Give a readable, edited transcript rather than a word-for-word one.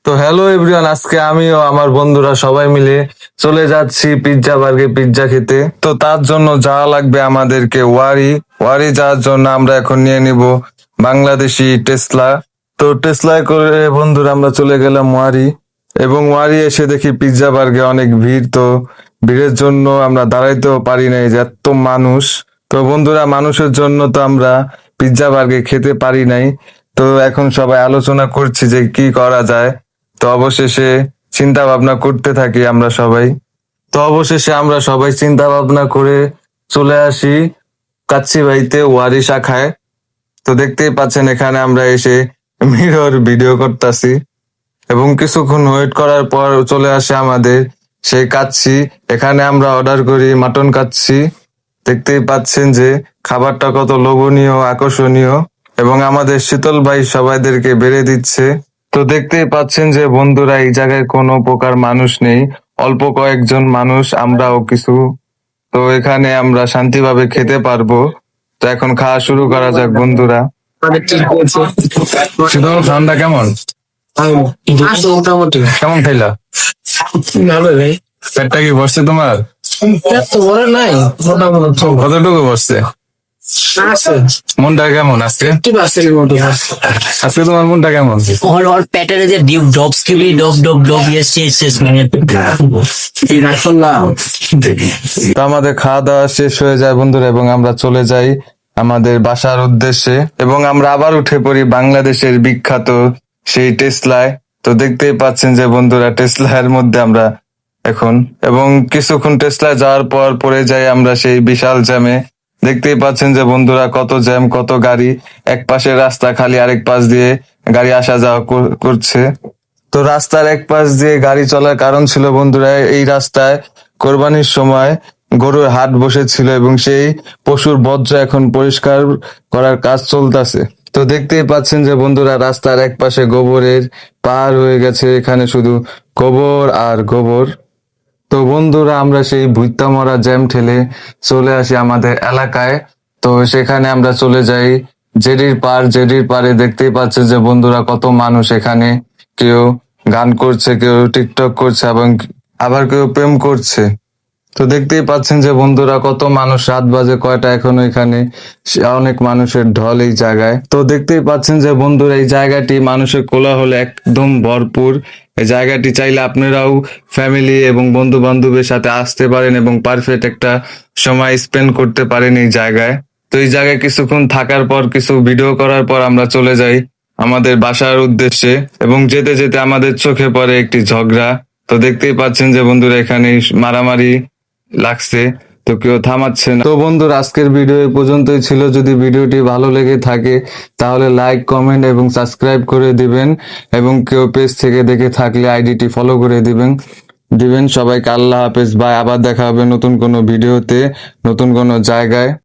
তো hello everyone, আজকে আমিও আমার বন্ধুরা সবাই মিলে চলে যাচ্ছি পিৎজা বার্গে পিৎজা খেতে। তো তার জন্য যাওয়া লাগবে আমাদেরকে ওয়ারি। ওয়ারি যাওয়ার জন্য আমরা এখন নিয়ে নিব বাংলাদেশি টেসলা। তো টেসলায় করে বন্ধুরা আমরা চলে গেলাম ওয়ারি, এবং ওয়ারি এসে দেখি পিৎজা বার্গে অনেক ভিড়। তো ভিড়ের জন্য আমরা দাঁড়াইতেও পারি নাই, যে এত মানুষ। তো বন্ধুরা, মানুষের জন্য তো আমরা পিৎজা বার্গে খেতে পারি নাই। তো এখন সবাই আলোচনা করছি যে কি করা যায়। তো অবশেষে চিন্তা ভাবনা করতে থাকি আমরা সবাই। তো অবশেষে আমরা সবাই চিন্তা ভাবনা করে চলে আসি কাচ্চি ভাইতে ওয়ারি শাখায়। তো দেখতেই পাচ্ছেন এখানে আমরা এসে মিরর ভিডিও করতেছি, এবং কিছুক্ষণ ওয়েট করার পর চলে আসে আমাদের সেই কাচ্চি। এখানে আমরা অর্ডার করি মাটন কাচ্চি। দেখতেই পাচ্ছেন যে খাবারটা কত লোভনীয়, আকর্ষণীয়, এবং আমাদের শীতল ভাই সবাইদেরকে বেড়ে দিচ্ছে। তো দেখতেই পাচ্ছেন যে বন্ধুরা, এই জায়গায় কোনো প্রকার মানুষ নেই, অল্প কয়েকজন মানুষ, আমরাও কিছু। তো এখানে আমরা শান্তিভাবে খেতে পারবো। তো এখন খাওয়া শুরু করা যাক বন্ধুরা। শীতল, ঠান্ডা কেমন মোটামুটি কেমন খাইলা? ভালো ভাই। পেটটা কি বসছে তোমার? পেট তো বড় নাই, মোটামুটি কতটুকু বসছে? আছে মনটা কেমন আজকে? একটু আছে মোটামুটি। আজকে তোমার মনটা কেমন? और पैटर्न যে ডিপ ডবস কি বি ডব ডব ডব ইয়েস ইয়েস ইয়েস মানে এই রাখুন না। তো আমাদের খাওয়া দাওয়া শেষ হয়ে যায় বন্ধুরা, এবং আমরা চলে যাই আমাদের বাসার উদ্দেশ্যে, এবং আমরা আবার উঠে পড়ি বাংলাদেশের বিখ্যাত সেই টেসলায়। তো দেখতেই পাচ্ছেন যে বন্ধুরা, টেসলার মধ্যে আমরা এখন, এবং কিছুক্ষণ টেসলায় যাওয়ার পর পড়ে যাই আমরা সেই বিশাল জ্যামে। দেখতেই পাচ্ছেন যে বন্ধুরা, কত জ্যাম, কত গাড়ি, এক পাশে রাস্তা খালি, আরেক পাশ দিয়ে গাড়ি আসা যাওয়া করছে। তো রাস্তার এক পাশ দিয়ে গাড়ি চলার কারণ ছিল বন্ধুরা, এই রাস্তায় কোরবানির সময় গরুর হাট বসেছিল, এবং সেই পশুর বর্জ্য এখন পরিষ্কার করার কাজ চলতেছে। তো দেখতেই পাচ্ছেন যে বন্ধুরা, রাস্তার এক পাশে গোবরের পাহাড় হয়ে গেছে, এখানে শুধু গোবর আর গোবর। তো বন্ধুরা, আমরা সেই ভুইত্তা মরা জ্যাম ঠেলে চলে আসি আমাদের এলাকায়। তো সেখানে আমরা চলে যাই জেডির পার। জেডির পারে দেখতেই পাচ্ছেন যে বন্ধুরা, কত মানুষ এখানে, কেউ গান করছে, কেউ টিকটক করছে, এবং আবার কেউ প্রেম করছে। তো দেখতেই পাচ্ছেন যে বন্ধুরা, কত মানুষ, রাত বাজে কয়টা এখনো, এখানে অনেক মানুষের ঢল এই জায়গায়। তো দেখতেই পাচ্ছেন যে বন্ধুরা, এই জায়গাটি মানুষের কোলাহলে একদম ভরপুর। এই জায়গাটি চাইলে আপনারাও ফ্যামিলি এবং বন্ধু বান্ধবের সাথে আসতে পারেন, এবং পারফেক্ট একটা সময় স্পেন্ড করতে পারেন এই জায়গায়। তো এই জায়গায় কিছুক্ষণ থাকার পর, কিছু ভিডিও করার পর আমরা চলে যাই আমাদের বাসার উদ্দেশ্যে, এবং যেতে যেতে আমাদের চোখে পড়ে একটি ঝগড়া। তো দেখতেই পাচ্ছেন যে বন্ধুরা, এখানে মারামারি লাগছে, তো কেউ থামাচ্ছে না। তো বন্ধুরা, আজকের ভিডিও এই পর্যন্তই ছিল। যদি ভিডিওটি ভালো লেগে থাকে তাহলে লাইক, কমেন্ট এবং সাবস্ক্রাইব করে দিবেন, এবং কেউ পেজ থেকে দেখে থাকলে আইডিটি ফলো করে দিবেন। সবাইকে আল্লাহ হাফেজ, বাই। আবার দেখা হবে নতুন কোনো ভিডিওতে, নতুন কোনো জায়গায়।